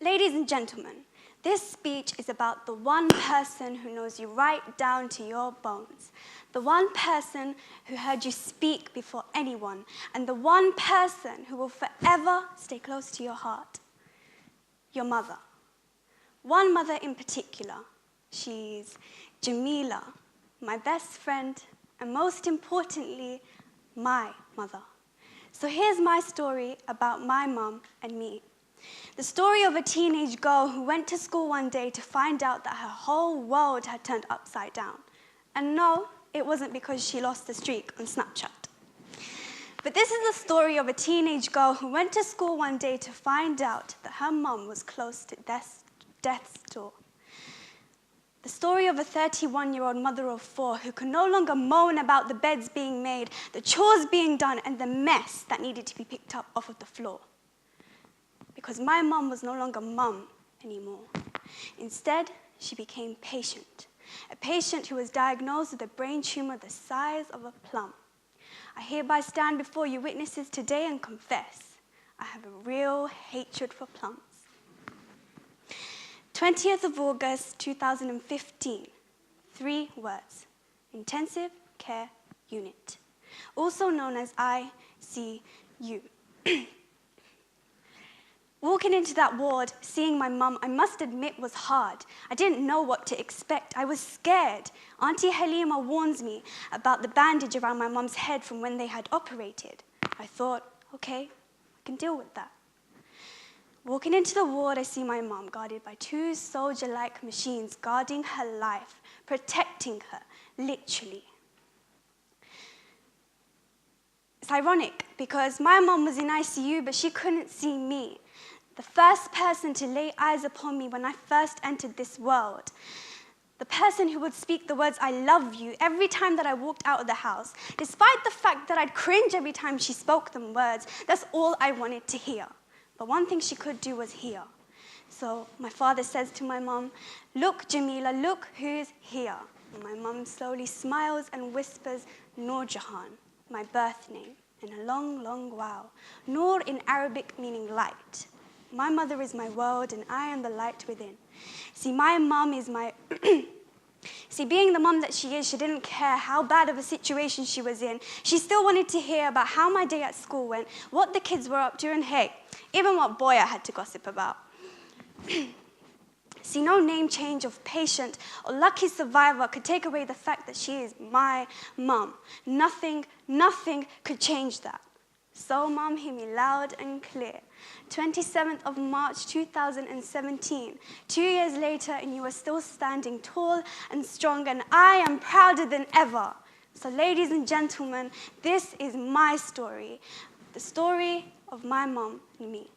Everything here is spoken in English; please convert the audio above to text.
Ladies and gentlemen, this speech is about the one person who knows you right down to your bones, the one person who heard you speak before anyone, and the one person who will forever stay close to your heart, your mother. One mother in particular. She's Jamila, my best friend, and most importantly, my mother. So here's my story about my mum and me. The story of a teenage girl who went to school one day to find out that her whole world had turned upside down. And no, it wasn't because she lost the streak on Snapchat. But this is the story of a teenage girl who went to school one day to find out that her mum was close to death's door. The story of a 31-year-old mother of 4 who could no longer moan about the beds being made, the chores being done, and the mess that needed to be picked up off of the floor. Because my mum was no longer mum anymore. Instead, she became patient. A patient who was diagnosed with a brain tumor the size of a plum. I hereby stand before you witnesses today and confess, I have a real hatred for plums. 20th of August, 2015. 3 words. Intensive Care Unit. Also known as ICU. Walking into that ward, seeing my mum, I must admit was hard. I didn't know what to expect. I was scared. Auntie Halima warns me about the bandage around my mum's head from when they had operated. I thought, okay, I can deal with that. Walking into the ward, I see my mum guarded by 2 soldier-like machines guarding her life, protecting her, literally. It's ironic because my mum was in ICU, but she couldn't see me. The first person to lay eyes upon me when I first entered this world. The person who would speak the words, I love you, every time that I walked out of the house. Despite the fact that I'd cringe every time she spoke them words, that's all I wanted to hear. But one thing she could do was hear. So my father says to my mum, look, Jamila, look who's here. And my mum slowly smiles and whispers, Noor Jahan, my birth name, in a long, long wow. Noor in Arabic meaning light. My mother is my world and I am the light within. See, my mum is my... See, being the mum that she is, she didn't care how bad of a situation she was in. She still wanted to hear about how my day at school went, what the kids were up to, and hey, even what boy I had to gossip about. See, no name change of patient or lucky survivor could take away the fact that she is my mum. Nothing could change that. So, Mum, hear me loud and clear. 27th of March 2017, 2 years later, and you are still standing tall and strong, and I am prouder than ever. So, ladies and gentlemen, this is my story, the story of my mum and me.